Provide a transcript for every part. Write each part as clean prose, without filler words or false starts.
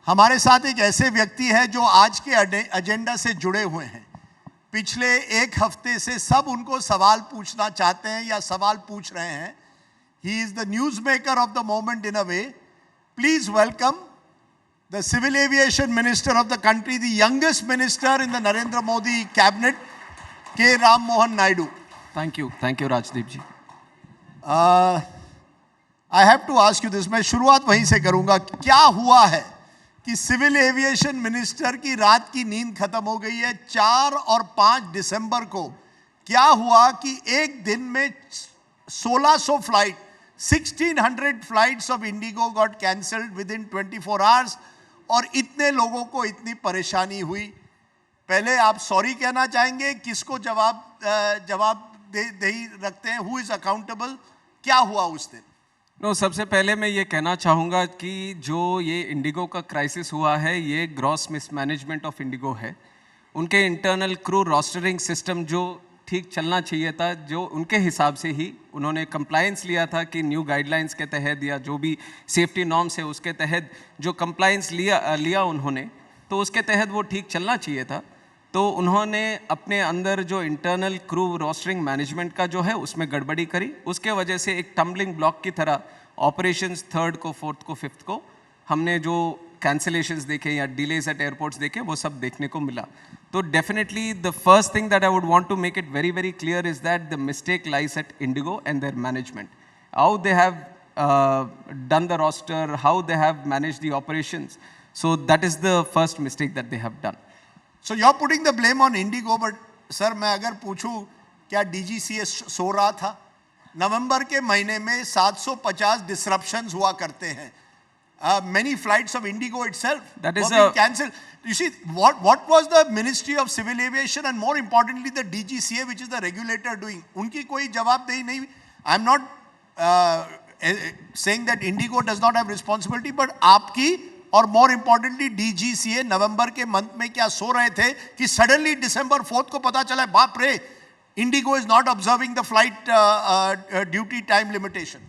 हमारे साथ एक ऐसे व्यक्ति है जो आज के एजेंडा से जुड़े हुए हैं। पिछले एक हफ्ते से सब उनको सवाल पूछना चाहते हैं या सवाल पूछ रहे हैं। He is the news maker of the moment in a way. Please welcome the Civil Aviation Minister of the country, the youngest minister in the Narendra Modi cabinet, K. Ram Mohan Naidu. Thank you, Rajdeep ji. I have to ask you this. मैं शुरुआत वहीं से करूंगा। क्या हुआ है कि civil aviation minister की रात की नींद खत्म हो गई है? 4 और 5 दिसंबर को क्या हुआ कि एक दिन में 1600 flight 1600 flights of Indigo got cancelled with in 24 hours और इतने लोगों को इतनी परेशानी हुई? पहले आप सॉरी कहना चाहेंगे? किसको जवाब दे रखते हैं? Who is accountable? क्या हुआ उस दिन? सबसे पहले मैं ये कहना चाहूँगा कि जो ये इंडिगो का क्राइसिस हुआ है, ये ग्रॉस मिसमैनेजमेंट ऑफ इंडिगो है। उनके इंटरनल क्रू रोस्टरिंग सिस्टम जो ठीक चलना चाहिए था, जो उनके हिसाब से ही उन्होंने कंप्लायंस लिया था कि न्यू गाइडलाइंस के तहत या जो भी सेफ्टी नॉर्म्स है उसके तहत जो कंप्लायंस लिया उन्होंने, तो उसके तहत वो ठीक चलना चाहिए था। तो उन्होंने अपने अंदर जो इंटरनल क्रू रोस्टरिंग मैनेजमेंट का जो है उसमें गड़बड़ी करी। उसके वजह से एक टम्बलिंग ब्लॉक की तरह ऑपरेशंस 3rd को 4th को 5th को हमने जो कैंसिलेशंस देखे या डिलेज एट एयरपोर्ट्स देखे वो सब देखने को मिला। तो definitely the first thing that I would want to make it very very clear is that the mistake lies at IndiGo and their management, how they have done the roster, how they have managed the operations. So that is the first mistake that they have done. So you're putting the blame on Indigo, but sir मैं अगर पूछूं क्या DGCA सो रहा था? नवंबर के महीने में 750 disruptions हुआ करते हैं। Many flights of Indigo itself that is were being cancelled. You see, what was the Ministry of Civil Aviation and more importantly the DGCA, which is the regulator, doing? उनकी कोई जवाबदेही नहीं। I'm not saying that Indigo does not have responsibility, but आपकी और more importantly DGCA नवंबर के month में क्या सो रहे थे कि सडनली December 4th को पता चला बाप रे, Indigo is not observing the flight duty time limitation?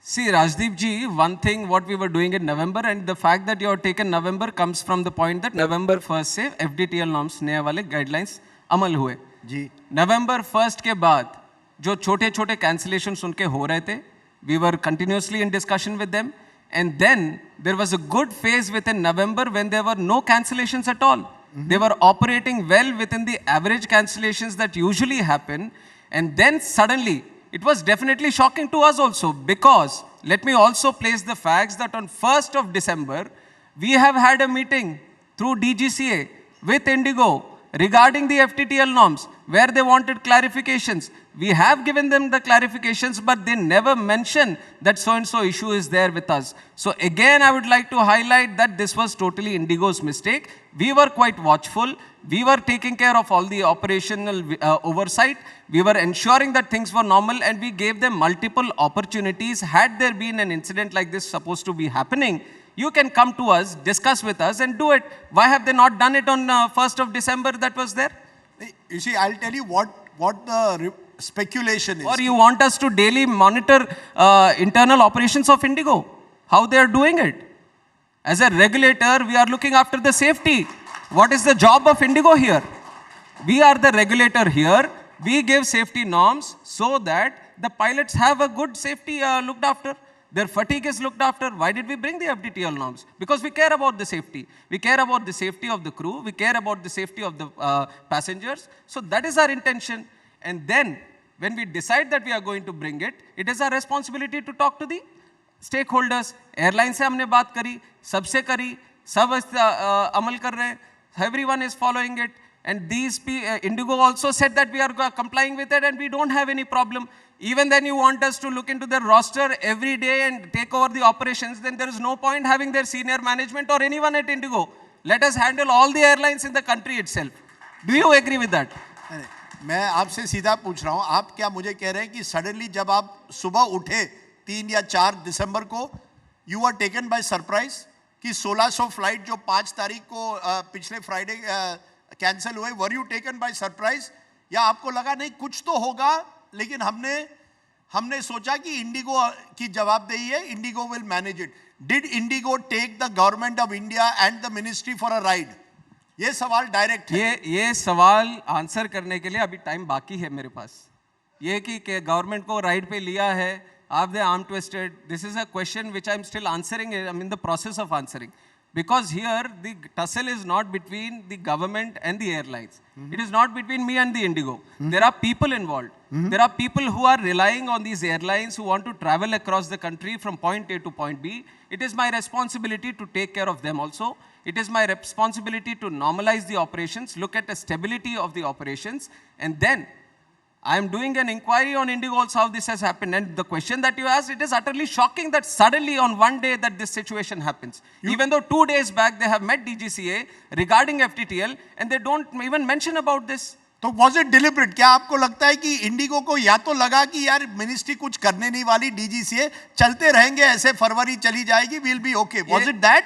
See, Rajdeep ji, one thing what we were doing in November and the fact that you have taken November comes from the point that November 1st से FDTL norms नए वाले guidelines अमल हुए जी। November 1st के बाद जो छोटे छोटे cancellations उनके हो रहे थे, we were continuously in discussion with them. And then there was a good phase within November when there were no cancellations at all. They were operating well within the average cancellations that usually happen. And then suddenly, it was definitely shocking to us also, because let me also place the facts that on 1st of December, we have had a meeting through DGCA with Indigo regarding the FTTL norms where they wanted clarifications. We have given them the clarifications, but they never mention that so-and-so issue is there with us. So again, I would like to highlight that this was totally Indigo's mistake. We were quite watchful. We were taking care of all the operational oversight. We were ensuring that things were normal, and we gave them multiple opportunities. Had there been an incident like this supposed to be happening, you can come to us, discuss with us and do it. Why have they not done it on 1st of December that was there? You see, I'll tell you what the speculation is. Or you want us to daily monitor internal operations of Indigo, how they are doing it? As a regulator, we are looking after the safety. What is the job of Indigo here? We are the regulator here. We give safety norms so that the pilots have a good safety looked after. Their fatigue is looked after. Why did we bring the FDTL norms? Because we care about the safety. We care about the safety of the crew. We care about the safety of the passengers. So that is our intention. And then when we decide that we are going to bring it, it is our responsibility to talk to the stakeholders. Airline से हमने बात करी, सबसे करी, सब अमल कर रहे हैं. Everyone is following it. And these Indigo also said that we are complying with it and we don't have any problem. Even then you want us to look into their roster every day and take over the operations, then there is no point having their senior management or anyone at Indigo. Let us handle all the airlines in the country itself. Do you agree with that? मैं आपसे सीधा पूछ रहा हूँ, आप क्या मुझे कह रहे हैं कि सडनली जब आप सुबह उठे 3 या 4 दिसंबर को, you are taken by surprise कि 1600 फ्लाइट जो 5 तारीख को पिछले फ्राइडे कैंसिल हुए, were you taken by surprise? या आपको लगा नहीं कुछ तो होगा, लेकिन हमने सोचा कि इंडिगो की जवाबदेही है, Indigo will manage it? Did Indigo take the government of India and the ministry for a ride? ये सवाल डायरेक्ट है. ये सवाल आंसर करने के लिए अभी टाइम बाकी है मेरे पास. ये कि गवर्नमेंट को राइड पे लिया है, have they arm twisted? This is a question which I'm still answering. I'm in the process of answering. Because here the tussle is not between the government and the airlines. It is not between me and the Indigo. There are people involved. There are people who are relying on these airlines who want to travel across the country from point A to point B. It is my responsibility to take care of them also. It is my responsibility to normalize the operations, look at the stability of the operations, and then I am doing an inquiry on Indigo also how this has happened. And the question that you asked, it is utterly shocking that suddenly on one day that this situation happens. Even though 2 days back they have met DGCA regarding FTTL and they don't even mention about this. तो was it deliberate? क्या आपको लगता है कि Indigo को या तो लगा कि यार मिनिस्ट्री कुछ करने नहीं वाली, डीजीसीए चलते रहेंगे ऐसे, फरवरी चली जाएगी, we'll be okay. Was it that?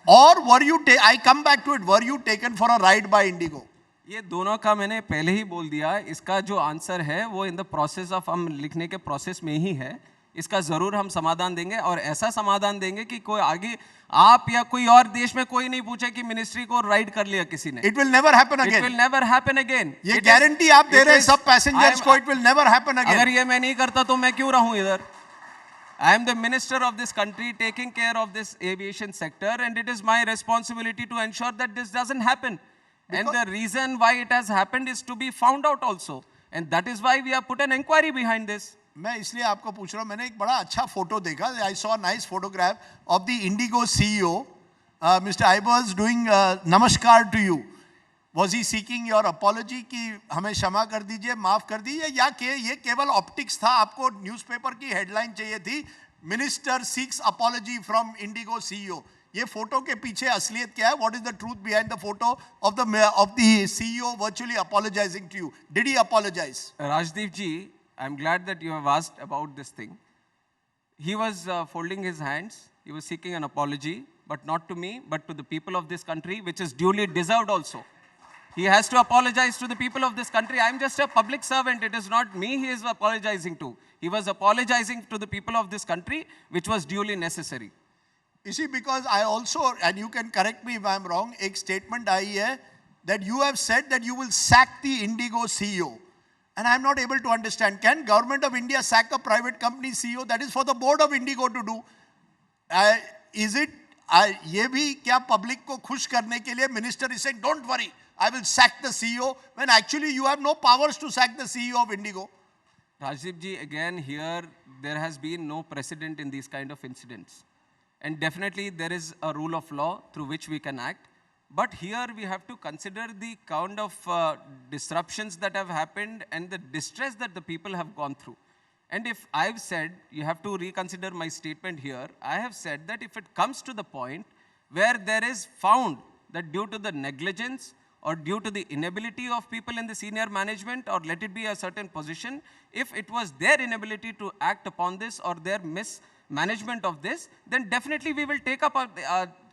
Or were you I come back to it, were you taken for a ride by Indigo? ये दोनों का मैंने पहले ही बोल दिया. इसका जो आंसर है वो इन द प्रोसेस ऑफ हम लिखने के प्रोसेस में ही है. इसका जरूर हम समाधान देंगे और ऐसा समाधान देंगे कि कोई आगे आप या कोई और देश में कोई नहीं पूछे कि मिनिस्ट्री को राइड कर लिया किसी ने. It will never happen again. It will never happen again. ये गारंटी आप दे रहे हैं सब पैसेंजर्स को, it will never happen again. अगर ये मैं नहीं करता तो मैं क्यों रहूं इधर? I am the minister of this country taking care of this aviation sector and it is my responsibility to ensure that this doesn't happen. And the reason why it has happened is to be found out also. And that is why we have put an inquiry behind this. मैं इसलिए आपको पूछ रहा हूं, मैंने एक बड़ा अच्छा फोटो देखा. I saw a nice photograph of the Indigo CEO, Mr. Ibers doing namaskar to you. Was he seeking your apology कि हमें क्षमा कर दीजिए, माफ कर दीजिए, या कि ये केवल ऑप्टिक्स था, आपको न्यूज़पेपर की हेडलाइन चाहिए थी, minister seeks apology from IndiGo CEO? ये फोटो के पीछे असलियत क्या है? What is the truth behind the photo of the CEO virtually apologizing to you? Did he apologize? Rajdeep ji, I'm glad that you have asked about this thing. He was folding his hands. He was seeking an apology, but not to me, but to the people of this country, which is duly deserved also. He has to apologize to the people of this country. I'm just a public servant. It is not me he is apologizing to. He was apologizing to the people of this country, which was duly necessary. You see, because I also, and you can correct me if I'm wrong, एक statement आई है that you have said that you will sack the Indigo CEO. And I'm not able to understand. Can government of India sack a private company CEO? That is for the board of Indigo to do. Is it, ये भी क्या public को खुश करने के लिए minister is saying, don't worry, I will sack the CEO, when actually you have no powers to sack the CEO of Indigo? Rajdeep ji, again here, there has been no precedent in these kind of incidents. And definitely there is a rule of law through which we can act. But here we have to consider the kind of disruptions that have happened and the distress that the people have gone through. And if I've said, you have to reconsider my statement here, I have said that if it comes to the point where there is found that due to the negligence or due to the inability of people in the senior management, or let it be a certain position, if it was their inability to act upon this or their mismanagement of this, then definitely we will take up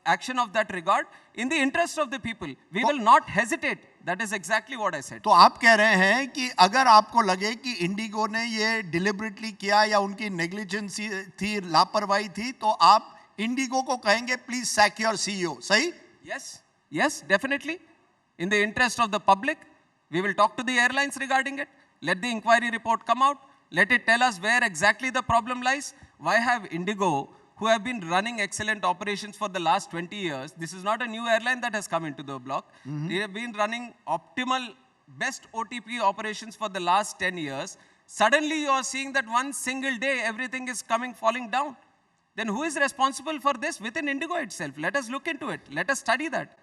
action of that regard in the interest of the people. We will not hesitate. That is exactly what I said. तो आप कह रहे हैं कि अगर आपको लगे कि इंडिगो ने ये डिलिबरेटली किया या उनकी नेग्लिजेंस थी, लापरवाही थी, तो आप इंडिगो को कहेंगे प्लीज सैक योर सीईओ, सही? Yes, definitely. In the interest of the public, we will talk to the airlines regarding it. Let the inquiry report come out. Let it tell us where exactly the problem lies. Why have Indigo, who have been running excellent operations for the last 20 years, this is not a new airline that has come into the block. They have been running optimal, best OTP operations for the last 10 years. Suddenly you are seeing that one single day everything is falling down. Then who is responsible for this within Indigo itself? Let us look into it. Let us study that.